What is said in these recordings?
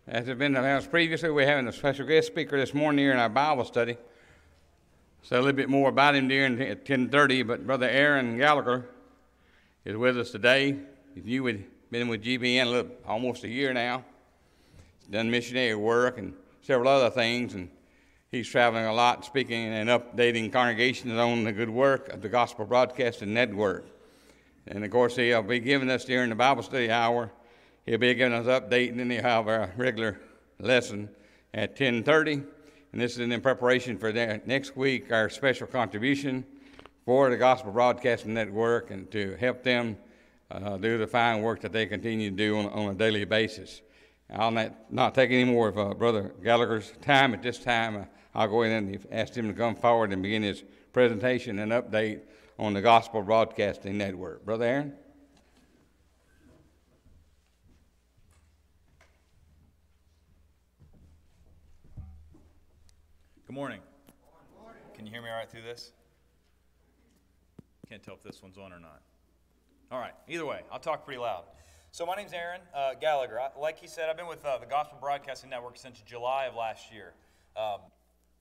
As has been announced previously, we're having a special guest speaker this morning here in our Bible study. So a little bit more about him during at 10:30, but Brother Aaron Gallagher is with us today. He's been with GBN almost a year now. He's done missionary work and several other things, and he's traveling a lot, speaking and updating congregations on the good work of the Gospel Broadcasting Network. And of course, he'll be giving us during the Bible study hour. He'll be giving us an update, and then he'll have our regular lesson at 10:30. And this is in preparation for next week, our special contribution for the Gospel Broadcasting Network and to help them do the fine work that they continue to do on a daily basis. I'll not take any more of Brother Gallagher's time at this time. I'll go ahead and ask him to come forward and begin his presentation and update on the Gospel Broadcasting Network. Brother Aaron? Good morning. Can you hear me all right through this? Can't tell if this one's on or not. All right, either way, I'll talk pretty loud. So my name's Aaron Gallagher. Like he said, I've been with the Gospel Broadcasting Network since July of last year.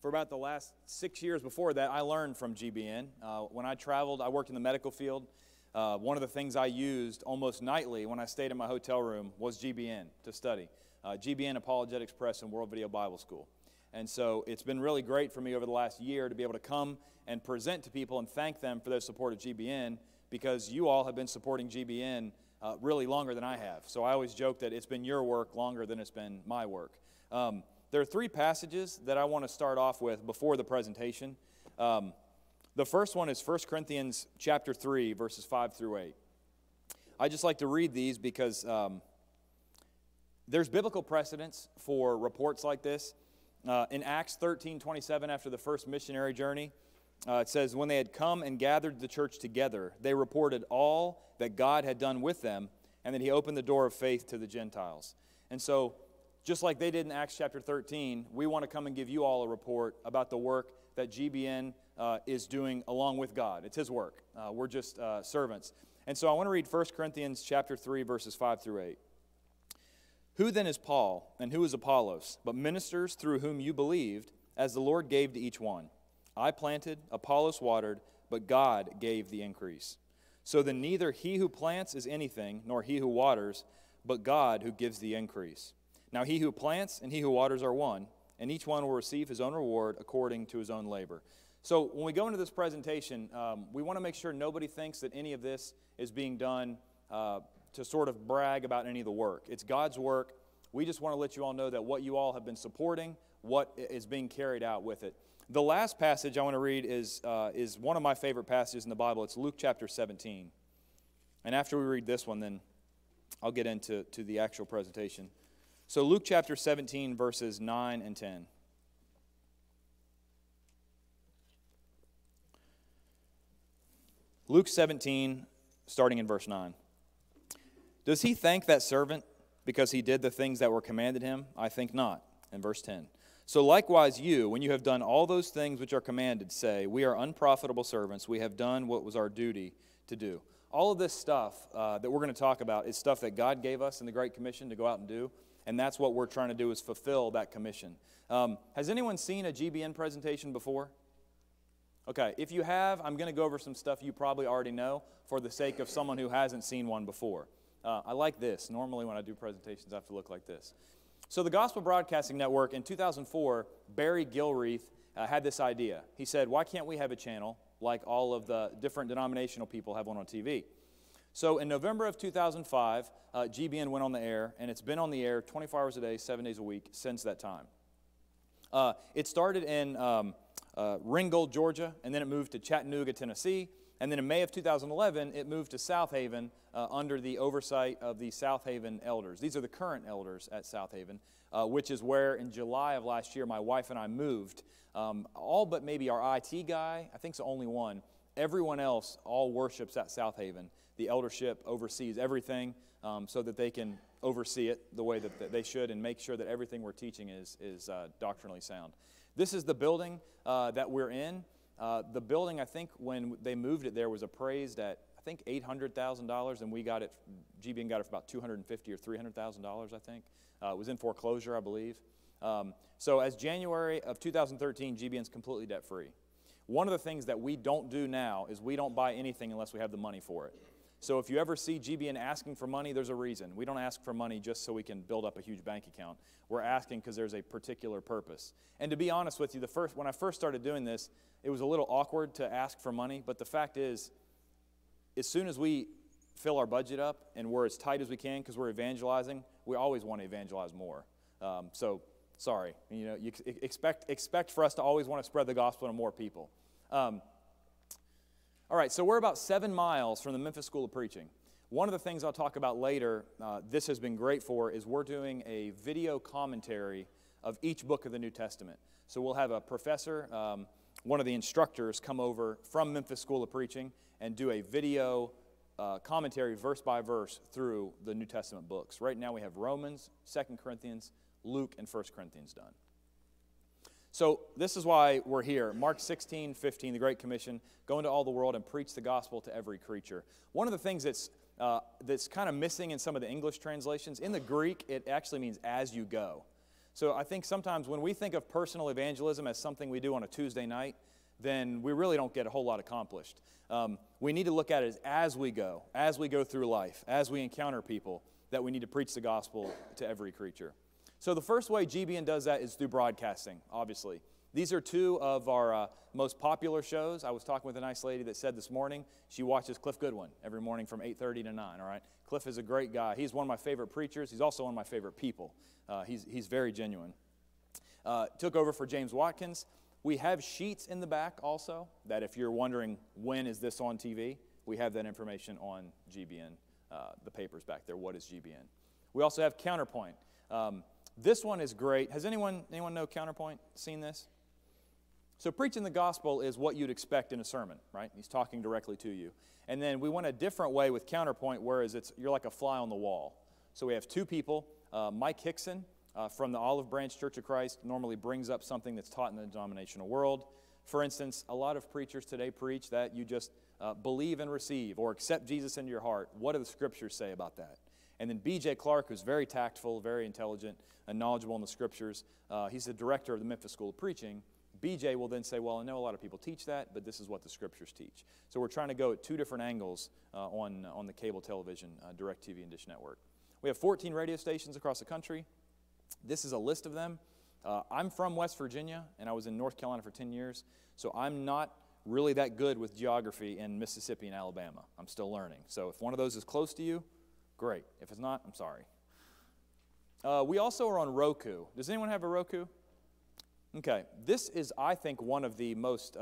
For about the last 6 years before that, I learned from GBN. When I traveled, I worked in the medical field. One of the things I used almost nightly when I stayed in my hotel room was GBN to study. GBN, Apologetics Press, and World Video Bible School. And so it's been really great for me over the last year to be able to come and present to people and thank them for their support of GBN, because you all have been supporting GBN really longer than I have. So I always joke that it's been your work longer than it's been my work. There are three passages that I want to start off with before the presentation. The first one is 1 Corinthians chapter 3, verses 5 through 8. I just like to read these because there's biblical precedence for reports like this. In Acts 13:27, after the first missionary journey, it says, when they had come and gathered the church together, they reported all that God had done with them, and that he opened the door of faith to the Gentiles. And so, just like they did in Acts chapter 13, we want to come and give you all a report about the work that GBN is doing along with God. It's his work. We're just servants. And so I want to read 1 Corinthians chapter 3, verses 5 through 8. Who then is Paul, and who is Apollos, but ministers through whom you believed, as the Lord gave to each one? I planted, Apollos watered, but God gave the increase. So then neither he who plants is anything, nor he who waters, but God who gives the increase. Now he who plants and he who waters are one, and each one will receive his own reward according to his own labor. So when we go into this presentation, we want to make sure nobody thinks that any of this is being done to sort of brag about any of the work. It's God's work. We just want to let you all know that what you all have been supporting, what is being carried out with it. The last passage I want to read is one of my favorite passages in the Bible. It's Luke chapter 17. And after we read this one, then I'll get into the actual presentation. So Luke chapter 17, verses 9 and 10. Luke 17, starting in verse 9. Does he thank that servant because he did the things that were commanded him? I think not. In verse 10. So likewise you, when you have done all those things which are commanded, say, we are unprofitable servants. We have done what was our duty to do. All of this stuff that we're going to talk about is stuff that God gave us in the Great Commission to go out and do. And that's what we're trying to do, is fulfill that commission. Has anyone seen a GBN presentation before? Okay, if you have, I'm going to go over some stuff you probably already know for the sake of someone who hasn't seen one before. I like this. Normally when I do presentations, I have to look like this. So the Gospel Broadcasting Network, in 2004, Barry Gilreath had this idea. He said, why can't we have a channel like all of the different denominational people have one on TV? So in November of 2005, GBN went on the air, and it's been on the air 24 hours a day, 7 days a week since that time. It started in Ringgold, Georgia, and then it moved to Chattanooga, Tennessee. And then in May of 2011, it moved to South Haven under the oversight of the South Haven elders. These are the current elders at South Haven, which is where in July of last year my wife and I moved. All but maybe our IT guy, I think it's the only one. Everyone else all worships at South Haven. The eldership oversees everything so that they can oversee it the way that they should and make sure that everything we're teaching is doctrinally sound. This is the building that we're in. The building, I think, when they moved it there was appraised at, I think $800,000, and we got it. GBN got it for about $250,000 or $300,000, I think. It was in foreclosure, I believe. So as January of 2013, GBN's completely debt-free. One of the things that we don't do now is we don't buy anything unless we have the money for it. So if you ever see GBN asking for money, there's a reason. We don't ask for money just so we can build up a huge bank account. We're asking because there's a particular purpose. And to be honest with you, when I first started doing this, it was a little awkward to ask for money, but the fact is, as soon as we fill our budget up and we're as tight as we can because we're evangelizing, we always want to evangelize more. So sorry, you expect for us to always want to spread the gospel to more people. All right, so we're about 7 miles from the Memphis School of Preaching. One of the things I'll talk about later, this has been great for, is we're doing a video commentary of each book of the New Testament. So we'll have a professor, one of the instructors, come over from Memphis School of Preaching and do a video commentary verse by verse through the New Testament books. Right now we have Romans, 2 Corinthians, Luke, and 1 Corinthians done. So this is why we're here. Mark 16:15, the Great Commission, go into all the world and preach the gospel to every creature. One of the things that's kind of missing in some of the English translations, in the Greek, it actually means as you go. So I think sometimes when we think of personal evangelism as something we do on a Tuesday night, then we really don't get a whole lot accomplished. We need to look at it as we go through life, as we encounter people, that we need to preach the gospel to every creature. So the first way GBN does that is through broadcasting, obviously. These are two of our most popular shows. I was talking with a nice lady that said this morning she watches Cliff Goodwin every morning from 8:30 to 9, all right? Cliff is a great guy. He's one of my favorite preachers. He's also one of my favorite people. He's very genuine. Took over for James Watkins. We have sheets in the back also that if you're wondering when is this on TV, we have that information on GBN, the papers back there. What is GBN? We also have Counterpoint. This one is great. Has anyone know Counterpoint? Seen this? So preaching the gospel is what you'd expect in a sermon, right? He's talking directly to you. And then we went a different way with Counterpoint, whereas you're like a fly on the wall. So we have two people. Mike Hickson from the Olive Branch Church of Christ normally brings up something that's taught in the denominational world. For instance, a lot of preachers today preach that you just believe and receive or accept Jesus into your heart. What do the scriptures say about that? And then B.J. Clark, who's very tactful, very intelligent, and knowledgeable in the scriptures, he's the director of the Memphis School of Preaching. B.J. will then say, well, I know a lot of people teach that, but this is what the scriptures teach. So we're trying to go at two different angles on the cable television, DirecTV and Dish Network. We have 14 radio stations across the country. This is a list of them. I'm from West Virginia, and I was in North Carolina for 10 years, so I'm not really that good with geography in Mississippi and Alabama. I'm still learning. So if one of those is close to you, great. If it's not, I'm sorry. We also are on Roku. Does anyone have a Roku? Okay. This is, I think, one of the most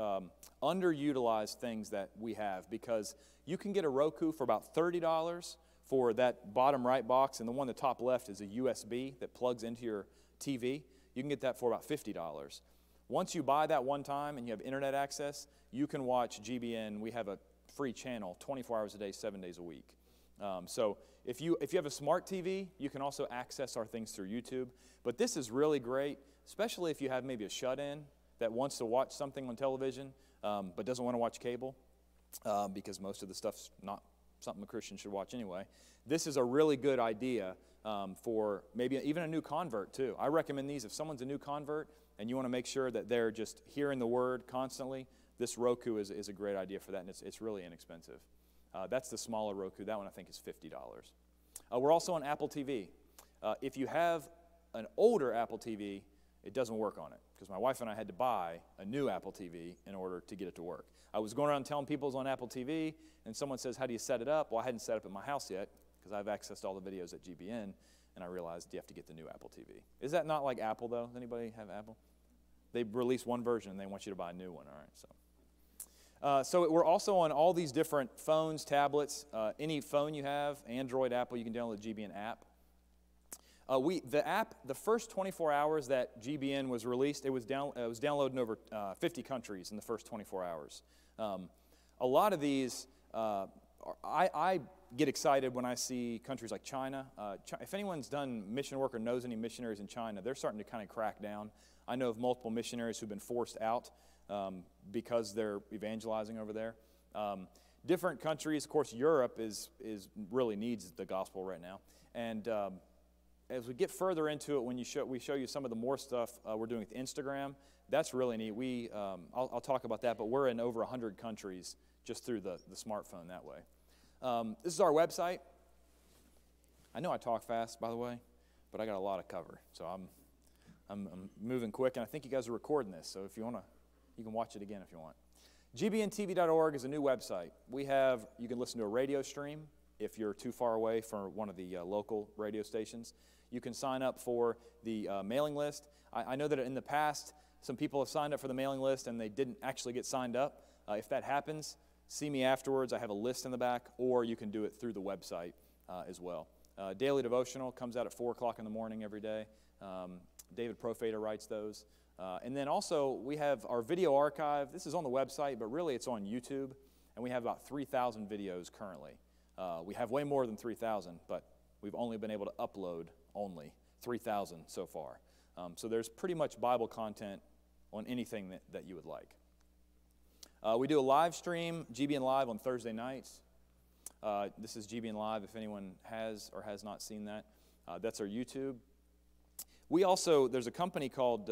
underutilized things that we have because you can get a Roku for about $30 for that bottom right box, and the one on the top left is a USB that plugs into your TV. You can get that for about $50. Once you buy that one time and you have internet access, you can watch GBN. We have a free channel 24 hours a day, 7 days a week. So if you have a smart TV, you can also access our things through YouTube. But this is really great, especially if you have maybe a shut-in that wants to watch something on television but doesn't want to watch cable because most of the stuff's not something a Christian should watch anyway. This is a really good idea for maybe even a new convert too. I recommend these if someone's a new convert and you want to make sure that they're just hearing the word constantly. This Roku is a great idea for that, and it's really inexpensive. That's the smaller Roku. That one I think is $50. We're also on Apple TV. If you have an older Apple TV, it doesn't work on it because my wife and I had to buy a new Apple TV in order to get it to work. I was going around telling people it was on Apple TV, and someone says, how do you set it up? Well, I hadn't set it up at my house yet because I've accessed all the videos at GBN, and I realized you have to get the new Apple TV. Is that not like Apple, though? Does anybody have Apple? They release one version, and they want you to buy a new one, all right? So we're also on all these different phones, tablets, any phone you have, Android, Apple, you can download the GBN app. The first 24 hours that GBN was released, it was downloaded in over 50 countries in the first 24 hours. A lot of these, I get excited when I see countries like China. If anyone's done mission work or knows any missionaries in China, they're starting to kind of crack down. I know of multiple missionaries who've been forced out because they're evangelizing over there. different countries. Of course, Europe really needs the gospel right now. And as we get further into it, when we show you some of the more stuff we're doing with Instagram, that's really neat. I'll talk about that, but we're in over 100 countries just through the smartphone that way. This is our website. I know I talk fast, by the way, but I got a lot to cover, so I'm moving quick, and I think you guys are recording this, so if you want to, you can watch it again if you want. gbntv.org is a new website. You can listen to a radio stream if you're too far away from one of the local radio stations. You can sign up for the mailing list. I know that in the past, some people have signed up for the mailing list and they didn't actually get signed up. If that happens, see me afterwards. I have a list in the back, or you can do it through the website as well. Daily Devotional comes out at 4 o'clock in the morning every day. David Profader writes those. And then also, we have our video archive. This is on the website, but really it's on YouTube, and we have about 3,000 videos currently. We have way more than 3,000, but we've only been able to upload only 3,000 so far. So there's pretty much Bible content on anything that you would like. We do a live stream, GBN Live, on Thursday nights. This is GBN Live if anyone has or has not seen that. That's our YouTube. There's a company called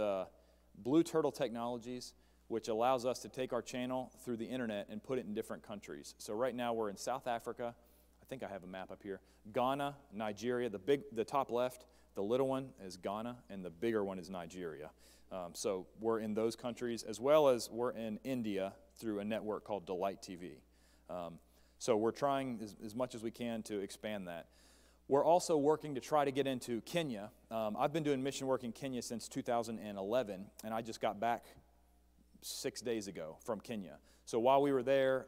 Blue Turtle Technologies, which allows us to take our channel through the internet and put it in different countries. So right now we're in South Africa. I think I have a map up here. Ghana, Nigeria, the top left, the little one is Ghana, and the bigger one is Nigeria. So we're in those countries, as well as we're in India through a network called Delight TV. So we're trying as much as we can to expand that. We're also working to try to get into Kenya. I've been doing mission work in Kenya since 2011, and I just got back 6 days ago from Kenya. So while we were there,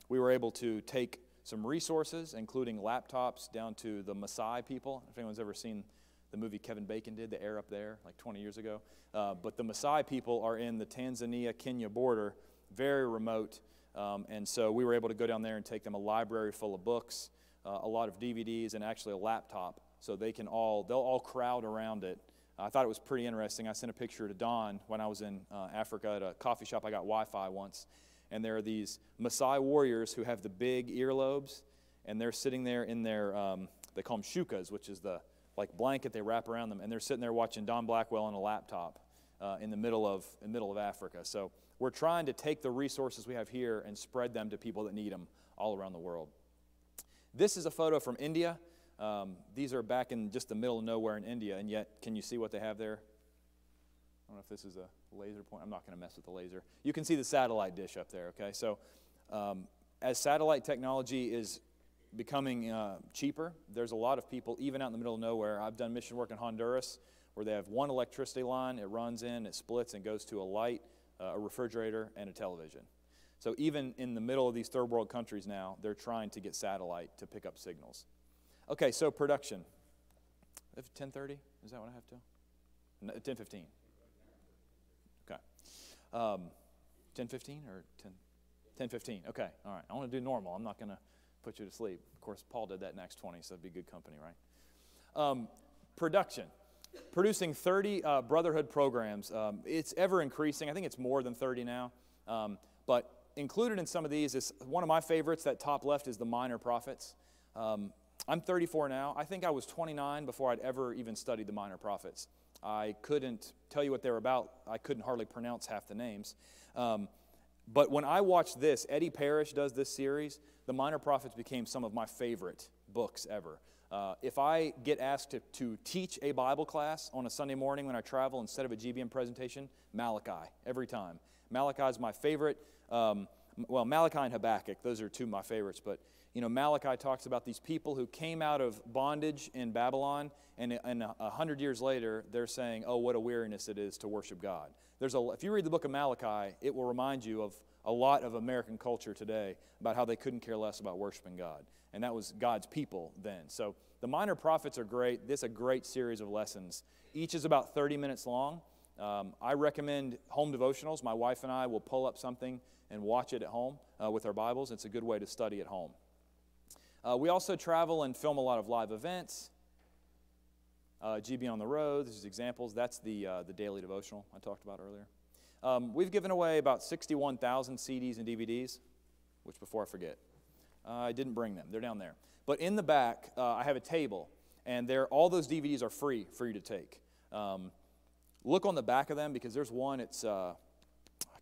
we were able to take some resources, including laptops, down to the Maasai people. If anyone's ever seen the movie Kevin Bacon did, The Air Up There, like 20 years ago. But the Maasai people are in the Tanzania-Kenya border, very remote. And so we were able to go down there and take them a library full of books, a lot of DVDs, and actually a laptop. So they'll all crowd around it. I thought it was pretty interesting. I sent a picture to Don when I was in Africa at a coffee shop. I got Wi-Fi once. And there are these Maasai warriors who have the big earlobes, and they're sitting there in their, they call them shukas, which is the blanket they wrap around them, and they're sitting there watching Don Blackwell on a laptop in the middle of Africa. So we're trying to take the resources we have here and spread them to people that need them all around the world. This is a photo from India. These are back in just the middle of nowhere in India, and yet, can you see what they have there? I don't know if this is a laser point. I'm not going to mess with the laser. You can see the satellite dish up there, okay? So as satellite technology is becoming cheaper, there's a lot of people, even out in the middle of nowhere. I've done mission work in Honduras where they have one electricity line. It runs in, it splits, and goes to a light, a refrigerator, and a television. So even in the middle of these third world countries now, they're trying to get satellite to pick up signals. Okay, so production. 10:30? Is that what I have to? No, 10:15. Okay. 10:15 or 10:15? Okay, all right. I want to do normal. I'm not going to put you to sleep. Of course, Paul did that in Acts 20, so that'd be good company, right? Production. Producing 30 brotherhood programs. It's ever increasing. I think it's more than 30 now. But included in some of these is one of my favorites. That top left is the Minor Prophets. I'm 34 now. I think I was 29 before I'd ever even studied the Minor Prophets. I couldn't tell you what they were about. I couldn't hardly pronounce half the names. But when I watched this, Eddie Parrish does this series, the Minor Prophets became some of my favorite books ever. If I get asked to teach a Bible class on a Sunday morning when I travel instead of a GBM presentation, Malachi, every time. Malachi is my favorite. Malachi and Habakkuk, those are two of my favorites. But, Malachi talks about these people who came out of bondage in Babylon, and 100 years later, they're saying, oh, what a weariness it is to worship God. If you read the book of Malachi, it will remind you of a lot of American culture today about how they couldn't care less about worshiping God. And that was God's people then. So the Minor Prophets are great. This is a great series of lessons. Each is about 30 minutes long. I recommend home devotionals. My wife and I will pull up something and watch it at home with our Bibles. It's a good way to study at home. We also travel and film a lot of live events. GB on the road, this is examples. That's the daily devotional I talked about earlier. We've given away about 61,000 CDs and DVDs, which before I forget, I didn't bring them. They're down there. But in the back, I have a table, and all those DVDs are free for you to take. Look on the back of them, because there's one, I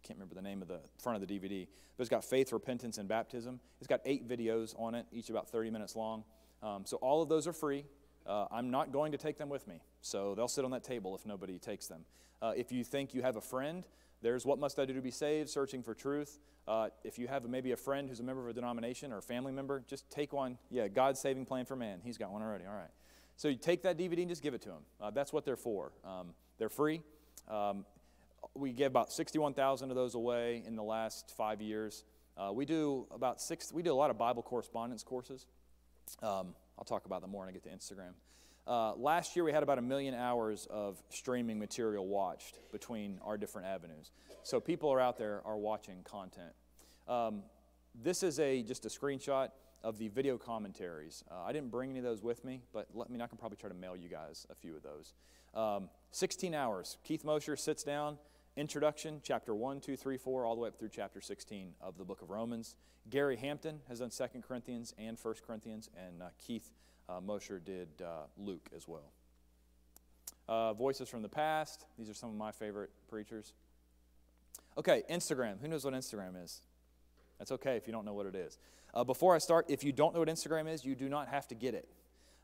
can't remember the name of the front of the DVD, but it's got faith, repentance, and baptism. It's got 8 videos on it, each about 30 minutes long. So all of those are free. I'm not going to take them with me, so they'll sit on that table if nobody takes them. If you think you have a friend, there's What Must I Do to Be Saved, Searching for Truth. If you have maybe a friend who's a member of a denomination or a family member, just take one. Yeah, God's Saving Plan for Man. He's got one already. All right. So you take that DVD and just give it to him. That's what they're for. They're free. We give about 61,000 of those away in the last 5 years. We do a lot of Bible correspondence courses. I'll talk about them more when I get to Instagram. Last year we had about 1 million hours of streaming material watched between our different avenues. So people are out there are watching content. This is just a screenshot of the video commentaries. I didn't bring any of those with me, but I can probably try to mail you guys a few of those. 16 hours. Keith Mosher sits down, introduction, chapter 1, 2, 3, 4, all the way up through chapter 16 of the book of Romans. Gary Hampton has done 2 Corinthians and 1 Corinthians, and Keith Mosher did Luke as well. Voices from the past. These are some of my favorite preachers. Okay, Instagram. Who knows what Instagram is? That's okay if you don't know what it is. Before I start, if you don't know what Instagram is, you do not have to get it.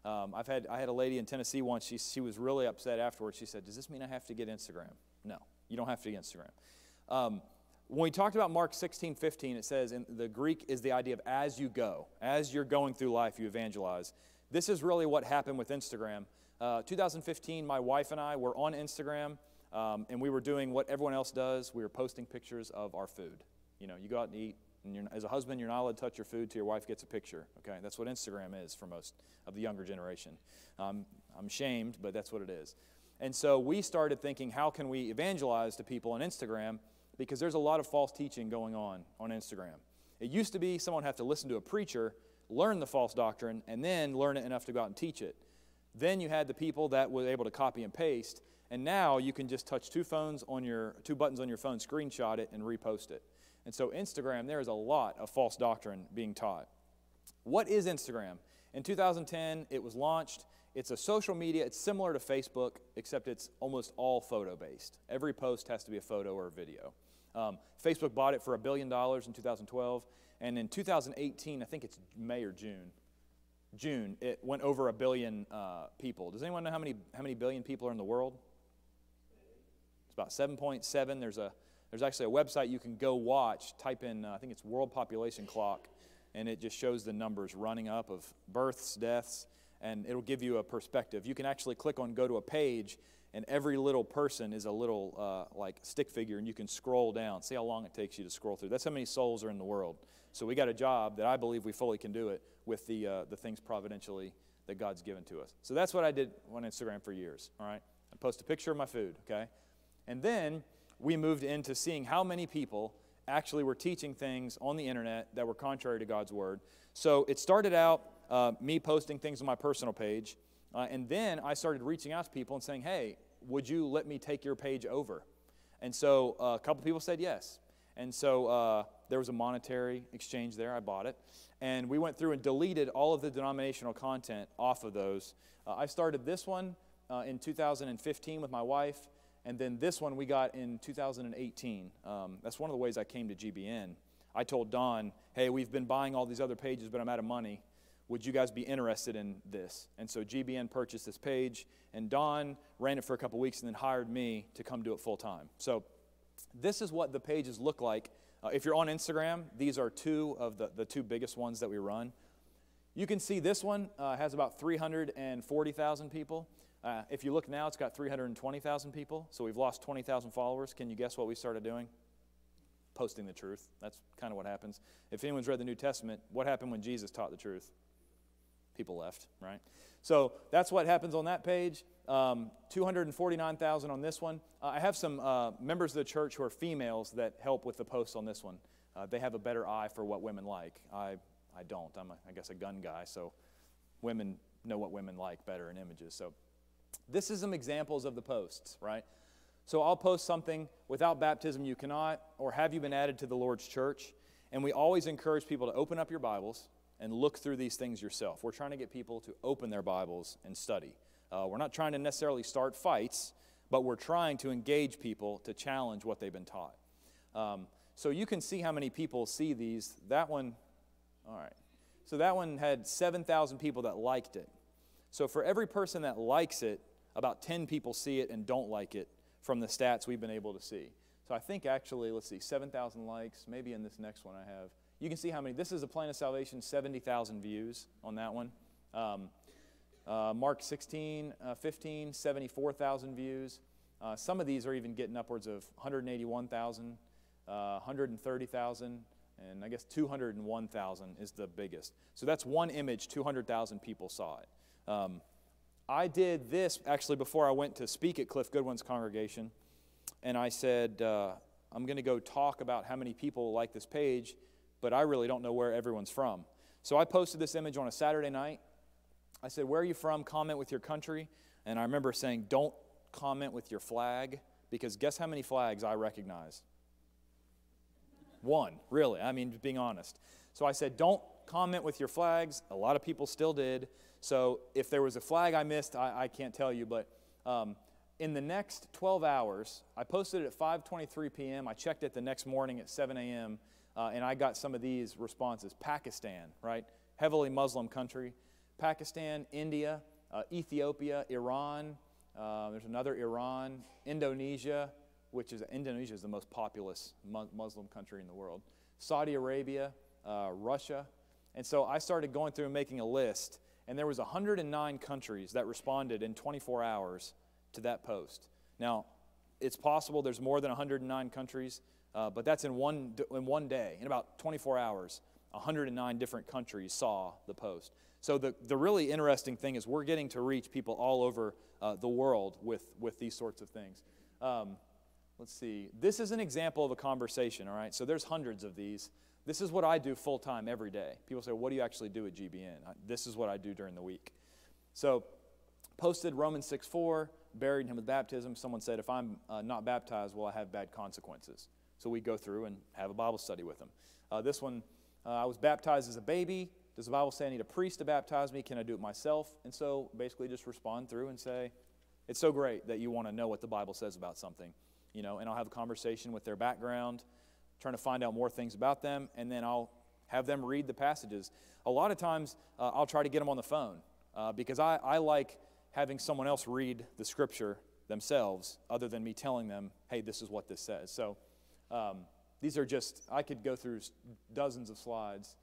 I had a lady in Tennessee once. She was really upset afterwards. She said, "Does this mean I have to get Instagram?" No, you don't have to get Instagram. When we talked about Mark 16:15, it says in the Greek is the idea of as you go. As you're going through life, you evangelize. This is really what happened with Instagram. 2015, my wife and I were on Instagram, and we were doing what everyone else does. We were posting pictures of our food. You know, you go out and eat, and as a husband, you're not allowed to touch your food till your wife gets a picture. Okay, that's what Instagram is for most of the younger generation. I'm shamed, but that's what it is. And so we started thinking, how can we evangelize to people on Instagram? Because there's a lot of false teaching going on Instagram. It used to be someone had to listen to a preacher, learn the false doctrine, and then learn it enough to go out and teach it. Then you had the people that were able to copy and paste, and now you can just touch two buttons on your phone, screenshot it, and repost it. And so Instagram, there is a lot of false doctrine being taught. What is Instagram? In 2010, it was launched. It's a social media. It's similar to Facebook, except it's almost all photo-based. Every post has to be a photo or a video. Facebook bought it for $1 billion in 2012, and in 2018, I think it's May or June, it went over 1 billion people. Does anyone know how many billion people are in the world? It's about 7.7. There's actually a website you can go watch. Type in, I think it's World Population Clock, and it just shows the numbers running up of births, deaths, and it'll give you a perspective. You can actually click on go to a page, and every little person is a little like stick figure, and you can scroll down. See how long it takes you to scroll through. That's how many souls are in the world. So we got a job that I believe we fully can do it with the things providentially that God's given to us. So that's what I did on Instagram for years, all right? I post a picture of my food, okay? And then we moved into seeing how many people actually were teaching things on the internet that were contrary to God's Word. So it started out me posting things on my personal page, and then I started reaching out to people and saying, hey, would you let me take your page over? And so a couple people said yes. And so there was a monetary exchange there. I bought it. And we went through and deleted all of the denominational content off of those. I started this one in 2015 with my wife. And then this one we got in 2018. That's one of the ways I came to GBN. I told Don, hey, we've been buying all these other pages, but I'm out of money. Would you guys be interested in this? And so GBN purchased this page, and Don ran it for a couple weeks and then hired me to come do it full time. So this is what the pages look like. If you're on Instagram, these are two of the two biggest ones that we run. You can see this one has about 340,000 people. If you look now, it's got 320,000 people, so we've lost 20,000 followers. Can you guess what we started doing? Posting the truth. That's kind of what happens. If anyone's read the New Testament, what happened when Jesus taught the truth? People left, right? So that's what happens on that page. 249,000 on this one. I have some members of the church who are females that help with the posts on this one. They have a better eye for what women like. I don't. I'm, I guess, a gun guy, so women know what women like better in images. So this is some examples of the posts, right? So I'll post something, without baptism you cannot, or have you been added to the Lord's church? And we always encourage people to open up your Bibles and look through these things yourself. We're trying to get people to open their Bibles and study. We're not trying to necessarily start fights, but we're trying to engage people to challenge what they've been taught. So you can see how many people see these. That one, all right. So that one had 7,000 people that liked it. So for every person that likes it, about 10 people see it and don't like it from the stats we've been able to see. So I think actually, let's see, 7,000 likes. Maybe in this next one I have. You can see how many. This is the Plan of Salvation, 70,000 views on that one. Mark 16, 15, 74,000 views. Some of these are even getting upwards of 181,000, 130,000, and I guess 201,000 is the biggest. So that's one image, 200,000 people saw it. I did this actually before I went to speak at Cliff Goodwin's congregation, and I said, I'm going to go talk about how many people like this page, but I really don't know where everyone's from. So I posted this image on a Saturday night. I said, where are you from? Comment with your country. And I remember saying, don't comment with your flag, because guess how many flags I recognize? One, really. I mean, being honest. So I said, don't comment with your flags. A lot of people still did. So if there was a flag I missed, I can't tell you. But in the next 12 hours, I posted it at 5:23 p.m. I checked it the next morning at 7 a.m., and I got some of these responses. Pakistan, right? Heavily Muslim country. Pakistan, India, Ethiopia, Iran. There's another Iran. Indonesia, Indonesia is the most populous Muslim country in the world. Saudi Arabia, Russia. And so I started going through and making a list, and there was 109 countries that responded in 24 hours to that post. Now, it's possible there's more than 109 countries, but that's in one day. In about 24 hours, 109 different countries saw the post. So the really interesting thing is we're getting to reach people all over the world with these sorts of things. Let's see. This is an example of a conversation, all right? So there's hundreds of these. This is what I do full-time every day. People say, what do you actually do at GBN? This is what I do during the week. So posted Romans 6:4, buried in him with baptism. Someone said, if I'm not baptized, will I have bad consequences? So we go through and have a Bible study with them. This one, I was baptized as a baby. Does the Bible say I need a priest to baptize me? Can I do it myself? And so basically just respond through and say, it's so great that you want to know what the Bible says about something. And I'll have a conversation with their background, trying to find out more things about them, and then I'll have them read the passages. A lot of times I'll try to get them on the phone because I like having someone else read the Scripture themselves other than me telling them, hey, this is what this says. So these are just, I could go through dozens of slides.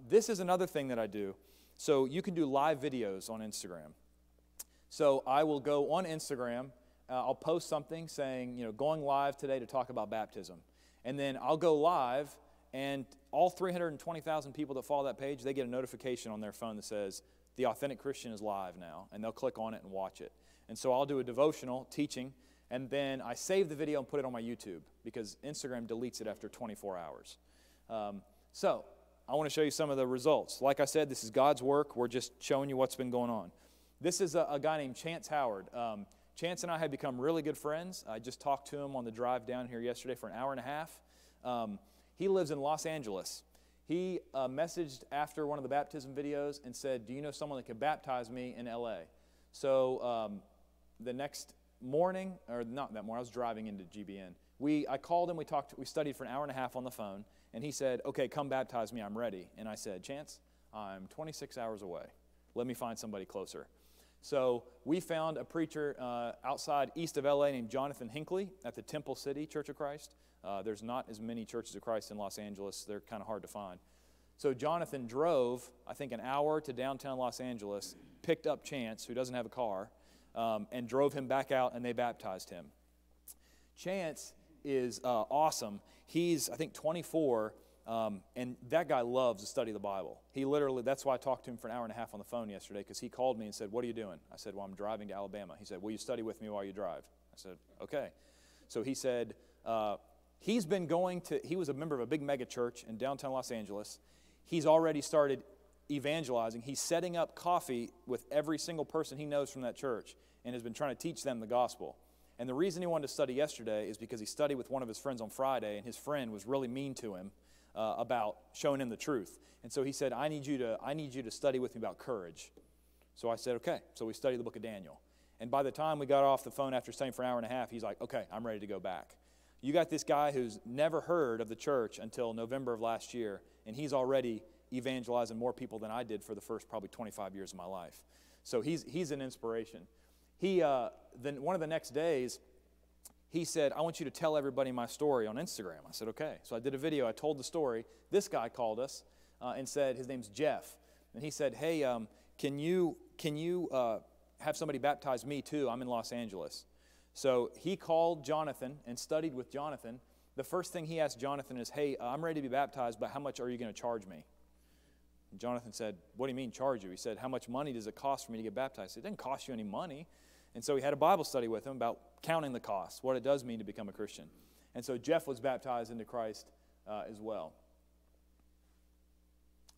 This is another thing that I do. So you can do live videos on Instagram. So I will go on Instagram, I'll post something saying, going live today to talk about baptism. And then I'll go live, and all 320,000 people that follow that page, they get a notification on their phone that says, The Authentic Christian is live now, and they'll click on it and watch it. And so I'll do a devotional teaching, and then I save the video and put it on my YouTube because Instagram deletes it after 24 hours. So I want to show you some of the results. Like I said, this is God's work. We're just showing you what's been going on. This is a guy named Chance Howard. Chance and I had become really good friends. I just talked to him on the drive down here yesterday for an hour and a half. He lives in Los Angeles. He messaged after one of the baptism videos and said, do you know someone that could baptize me in L.A.? So the next morning, or not that morning, I was driving into GBN. I called him, we studied for an hour and a half on the phone, and he said, okay, come baptize me, I'm ready. And I said, Chance, I'm 26 hours away. Let me find somebody closer. So we found a preacher outside east of L.A. named Jonathan Hinckley at the Temple City Church of Christ. There's not as many churches of Christ in Los Angeles. They're kind of hard to find. So Jonathan drove, I think, an hour to downtown Los Angeles, picked up Chance, who doesn't have a car, and drove him back out, and they baptized him. Chance is awesome. He's, I think, 24, and that guy loves to study the Bible. He literally, that's why I talked to him for an hour and a half on the phone yesterday, because he called me and said, what are you doing? I said, well, I'm driving to Alabama. He said, will you study with me while you drive? I said, okay. So he said, he was a member of a big mega church in downtown Los Angeles. He's already started evangelizing. He's setting up coffee with every single person he knows from that church and has been trying to teach them the gospel. And the reason he wanted to study yesterday is because he studied with one of his friends on Friday, and his friend was really mean to him about showing him the truth. And so he said, I need you to study with me about courage. So I said, okay. So we studied the book of Daniel. And by the time we got off the phone after studying for an hour and a half, he's like, okay, I'm ready to go back. You got this guy who's never heard of the church until November of last year, and he's already evangelizing more people than I did for the first probably 25 years of my life. So he's an inspiration. Then one of the next days, he said, I want you to tell everybody my story on Instagram. I said, okay. So I did a video. I told the story. This guy called us and said, his name's Jeff. And he said, hey, can you have somebody baptize me too? I'm in Los Angeles. So he called Jonathan and studied with Jonathan. The first thing he asked Jonathan is, hey, I'm ready to be baptized, but how much are you going to charge me? And Jonathan said, what do you mean charge you? He said, how much money does it cost for me to get baptized? He said, it doesn't cost you any money. And so he had a Bible study with him about counting the cost, what it does mean to become a Christian. And so Jeff was baptized into Christ as well.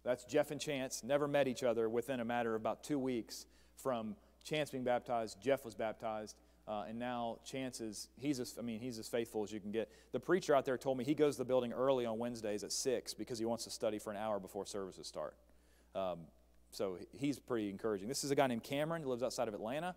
That's Jeff and Chance. Never met each other. Within a matter of about 2 weeks from Chance being baptized, Jeff was baptized. And now Chance he's as faithful as you can get. The preacher out there told me he goes to the building early on Wednesdays at 6 because he wants to study for an hour before services start. So he's pretty encouraging. This is a guy named Cameron who lives outside of Atlanta.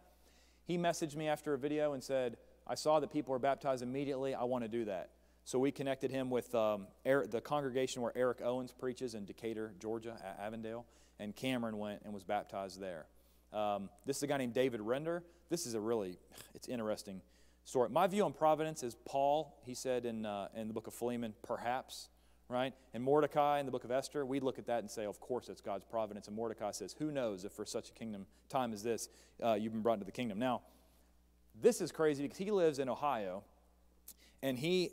He messaged me after a video and said, I saw that people were baptized immediately. I want to do that. So we connected him with the congregation where Eric Owens preaches in Decatur, Georgia, at Avondale. And Cameron went and was baptized there. This is a guy named David Render. This is it's interesting story. My view on providence is Paul, he said in the book of Philemon, perhaps, right? And Mordecai in the book of Esther, we look at that and say, of course, it's God's providence. And Mordecai says, who knows if for such a kingdom time as this, you've been brought into the kingdom. Now, this is crazy because he lives in Ohio, and he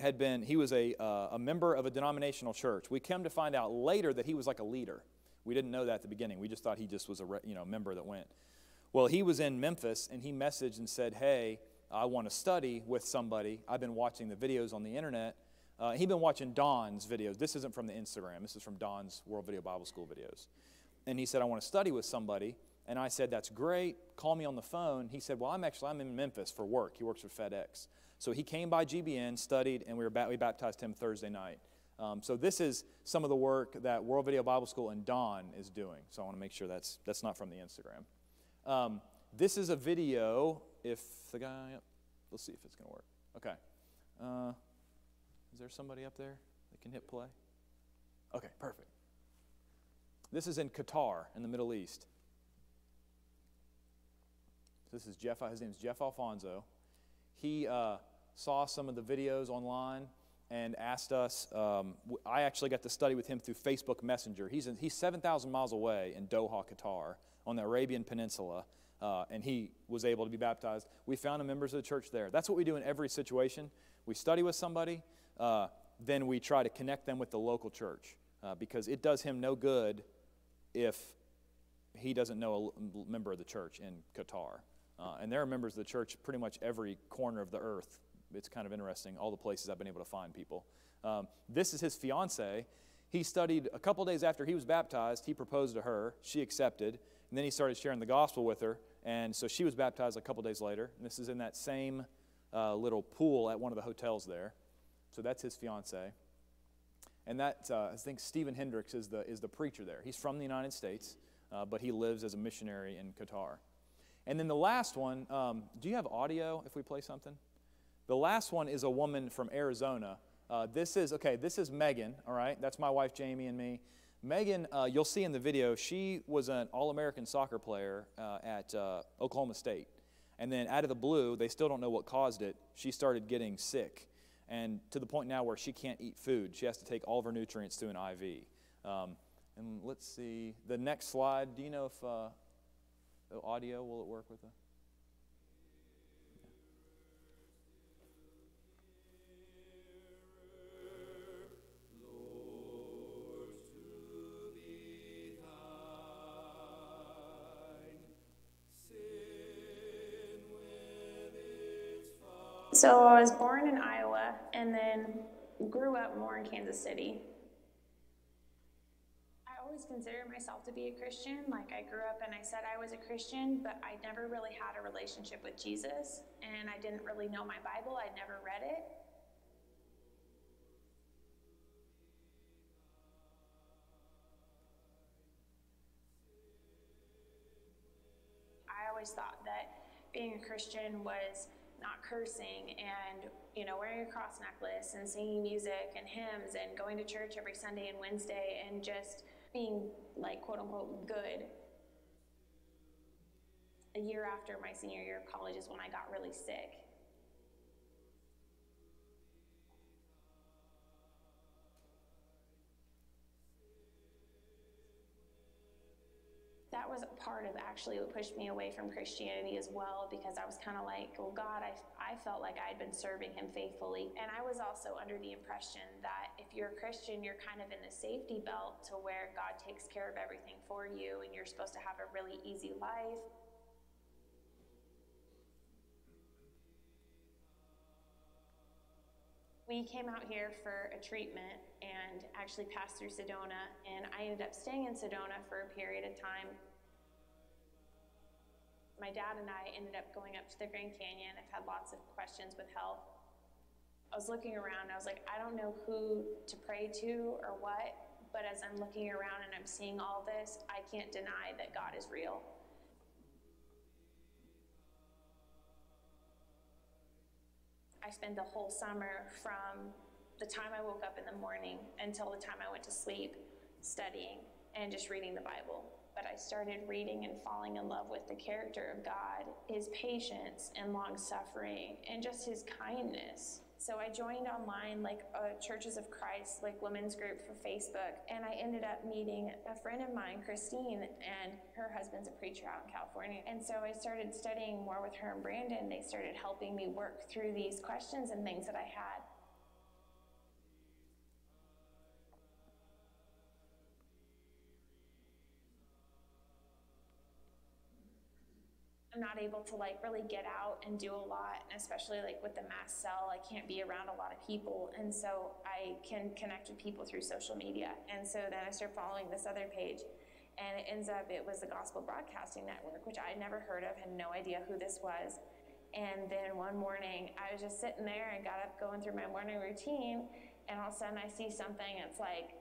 was a member of a denominational church. We came to find out later that he was like a leader. We didn't know that at the beginning. We just thought he just was a member that went. Well, he was in Memphis, and he messaged and said, hey, I want to study with somebody. I've been watching the videos on the internet. He'd been watching Don's videos. This isn't from the Instagram. This is from Don's World Video Bible School videos. And he said, I want to study with somebody. And I said, that's great. Call me on the phone. He said, well, I'm in Memphis for work. He works for FedEx. So he came by GBN, studied, and we baptized him Thursday night. So this is some of the work that World Video Bible School and Don is doing. So I want to make sure that's not from the Instagram. This is a video. Let's see if it's going to work. Okay. Is there somebody up there that can hit play? Okay, perfect. This is in Qatar in the Middle East. This is Jeff. His name is Jeff Alfonso. He saw some of the videos online and asked us. I actually got to study with him through Facebook Messenger. He's 7,000 miles away in Doha, Qatar, on the Arabian Peninsula, and he was able to be baptized. We found him members of the church there. That's what we do in every situation. We study with somebody, then we try to connect them with the local church, because it does him no good if he doesn't know a member of the church in Qatar. And there are members of the church pretty much every corner of the earth. It's kind of interesting, all the places I've been able to find people. This is his fiance. He studied a couple days after he was baptized. He proposed to her. She accepted. And then he started sharing the gospel with her. And so she was baptized a couple days later. And this is in that same little pool at one of the hotels there. So that's his fiance. And that, I think Stephen Hendricks is the preacher there. He's from the United States, but he lives as a missionary in Qatar. And then the last one, do you have audio if we play something? The last one is a woman from Arizona. This is Megan, all right? That's my wife, Jamie, and me. Megan, you'll see in the video, she was an All-American soccer player at Oklahoma State. And then out of the blue, they still don't know what caused it, she started getting sick. And to the point now where she can't eat food. She has to take all of her nutrients through an IV. And let's see, the next slide, do you know if the audio, will it work with the... So I was born in Iowa and then grew up more in Kansas City. I always considered myself to be a Christian. Like, I grew up and I said I was a Christian, but I never really had a relationship with Jesus, and I didn't really know my Bible. I'd never read it. always thought that being a Christian was not cursing and, wearing a cross necklace and singing music and hymns and going to church every Sunday and Wednesday and just being like, quote unquote, good. A year after my senior year of college is when I got really sick. That was a part of actually what pushed me away from Christianity as well, because I was kind of like, well, God, I felt like I had been serving him faithfully. And I was also under the impression that if you're a Christian, you're kind of in the safety belt to where God takes care of everything for you and you're supposed to have a really easy life. We came out here for a treatment and actually passed through Sedona, and I ended up staying in Sedona for a period of time. My dad and I ended up going up to the Grand Canyon. I've had lots of questions with health. I was looking around, I was like, I don't know who to pray to or what, but as I'm looking around and I'm seeing all this, I can't deny that God is real. I spent the whole summer from the time I woke up in the morning until the time I went to sleep studying and just reading the Bible. But I started reading and falling in love with the character of God, his patience and long suffering, and just his kindness. So I joined online like Churches of Christ, like women's group for Facebook, and I ended up meeting a friend of mine, Christine, and her husband's a preacher out in California. And so I started studying more with her and Brandon. They started helping me work through these questions and things that I had. I'm not able to really get out and do a lot, and especially with the mass cell, I can't be around a lot of people, and so I can connect with people through social media. And so then I started following this other page, and it was the Gospel Broadcasting Network, which I had never heard of, had no idea who this was. And then one morning I was just sitting there and got up going through my morning routine, and all of a sudden I see something, it's like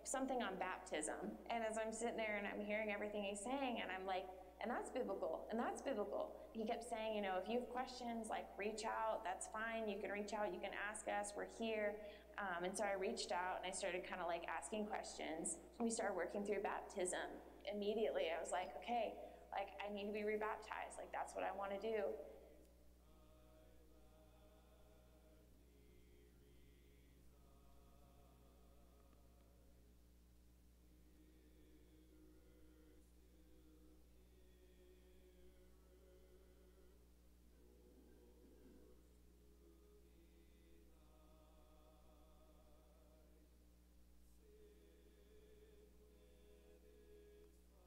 something on baptism. And as I'm sitting there and I'm hearing everything he's saying, and I'm like, and that's biblical, and that's biblical. He kept saying, if you have questions, reach out, that's fine. You can reach out, you can ask us, we're here. And so I reached out and I started kind of asking questions. We started working through baptism. Immediately I was like, okay, I need to be rebaptized. That's what I want to do.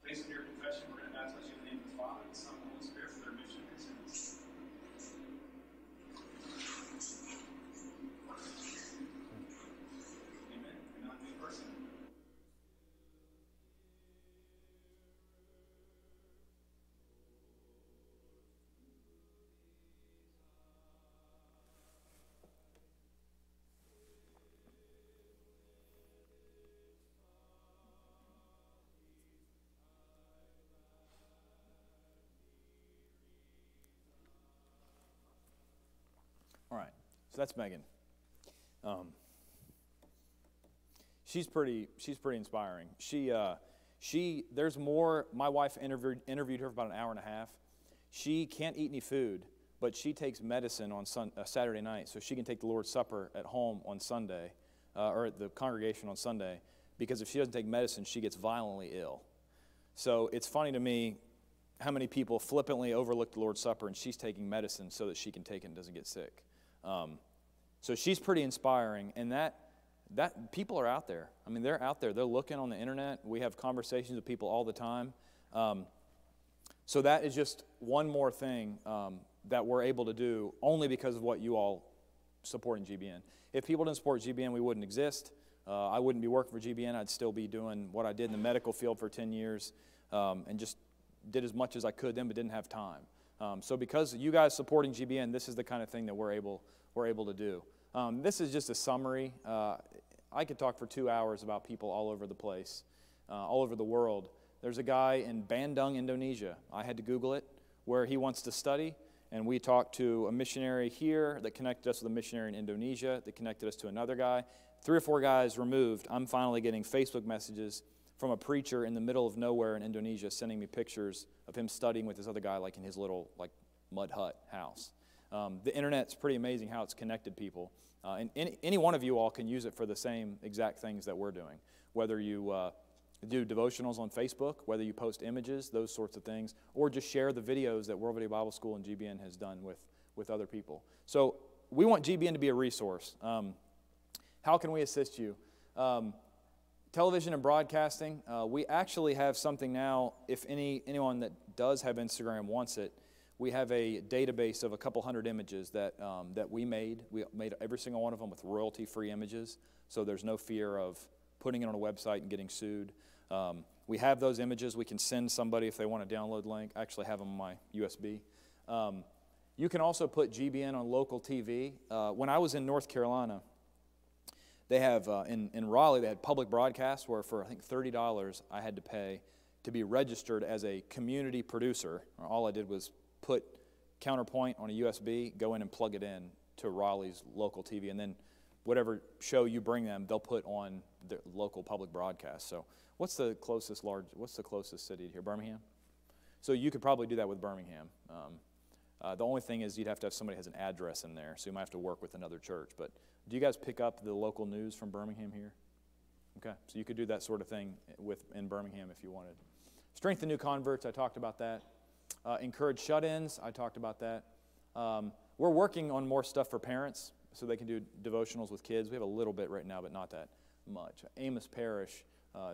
Based on your confession, we're going to baptize you in the name of the Father, the Son, and the Holy Spirit for the remission of your sins. Amen. You're not a new person. All right, so that's Megan. She's pretty inspiring. There's more. My wife interviewed her for about an hour and a half. She can't eat any food, but she takes medicine on Saturday night, so she can take the Lord's Supper at home on Sunday, or at the congregation on Sunday, because if she doesn't take medicine, she gets violently ill. So it's funny to me how many people flippantly overlook the Lord's Supper, and she's taking medicine so that she can take it and doesn't get sick. So she's pretty inspiring, and that people are out there. I mean, they're out there. They're looking on the internet. We have conversations with people all the time. So that is just one more thing that we're able to do only because of what you all support in GBN. If people didn't support GBN, we wouldn't exist. I wouldn't be working for GBN. I'd still be doing what I did in the medical field for 10 years and just did as much as I could then, but didn't have time. So because you guys supporting GBN, this is the kind of thing that we're able to do. This is just a summary. I could talk for 2 hours about people all over the place, all over the world. There's a guy in Bandung, Indonesia. I had to Google it. where he wants to study. And we talked to a missionary here that connected us with a missionary in Indonesia that connected us to another guy. 3 or 4 guys removed, I'm finally getting Facebook messages from a preacher in the middle of nowhere in Indonesia sending me pictures of him studying with this other guy like in his little mud hut house. The internet's pretty amazing how it's connected people. And any one of you all can use it for the same exact things that we're doing. Whether you do devotionals on Facebook, whether you post images, those sorts of things, or just share the videos that World Video Bible School and GBN has done with other people. So we want GBN to be a resource. How can we assist you? Television and broadcasting, we actually have something now, if anyone that does have Instagram wants it, we have a database of a couple hundred images that we made. We made every single one of them with royalty-free images, so there's no fear of putting it on a website and getting sued. We have those images. We can send somebody if they want a download link. I actually have them on my USB. You can also put GBN on local TV. When I was in North Carolina, they have, in Raleigh, they had public broadcasts where for, I think, $30 I had to pay to be registered as a community producer. All I did was put Counterpoint on a USB, go in and plug it in to Raleigh's local TV, and then whatever show you bring them, they'll put on the local public broadcast. So what's the closest city here? Birmingham? So you could probably do that with Birmingham. The only thing is you'd have to have somebody who has an address in there, so you might have to work with another church. But do you guys pick up the local news from Birmingham here? Okay, so you could do that sort of thing in Birmingham if you wanted. Strengthen new converts, I talked about that. Encourage shut-ins, I talked about that. We're working on more stuff for parents so they can do devotionals with kids. We have a little bit right now, but not that much. Amos Parrish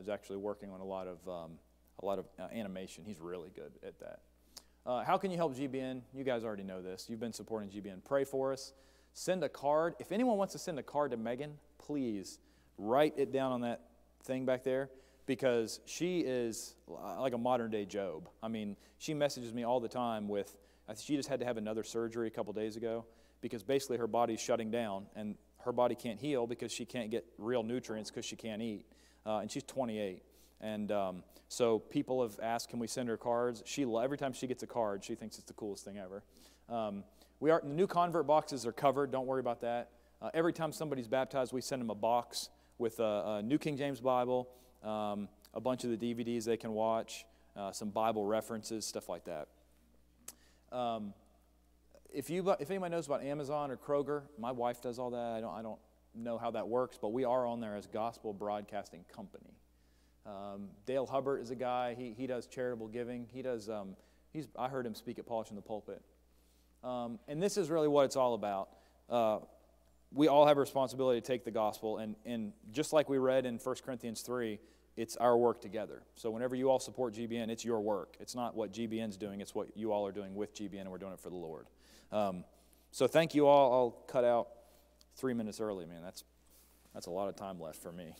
is actually working on a lot of animation. He's really good at that. How can you help GBN? You guys already know this. You've been supporting GBN. Pray for us. Send a card. If anyone wants to send a card to Megan, please write it down on that thing back there, because she is like a modern-day Job. I mean, she messages me all the time with, she just had to have another surgery a couple days ago because basically her body's shutting down and her body can't heal because she can't get real nutrients because she can't eat. And she's 28. And so people have asked, can we send her cards? Every time she gets a card, she thinks it's the coolest thing ever. The new convert boxes are covered. Don't worry about that. Every time somebody's baptized, we send them a box with a New King James Bible, a bunch of the DVDs they can watch, some Bible references, stuff like that. If anybody knows about Amazon or Kroger, my wife does all that. I don't know how that works, but we are on there as Gospel Broadcasting Company. Dale Hubbard is a guy. He does charitable giving. I heard him speak at Polishing the Pulpit. And this is really what it's all about. We all have a responsibility to take the gospel, and just like we read in 1 Corinthians 3, it's our work together. So whenever you all support GBN, it's your work. It's not what GBN's doing, it's what you all are doing with GBN, and we're doing it for the Lord. So thank you all. I'll cut out 3 minutes early, man. That's a lot of time left for me.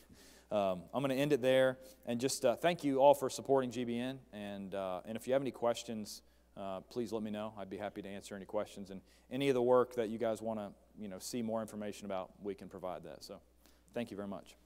I'm going to end it there, and just thank you all for supporting GBN, and if you have any questions, please let me know. I'd be happy to answer any questions, and any of the work that you guys want to see more information about, we can provide that. So thank you very much.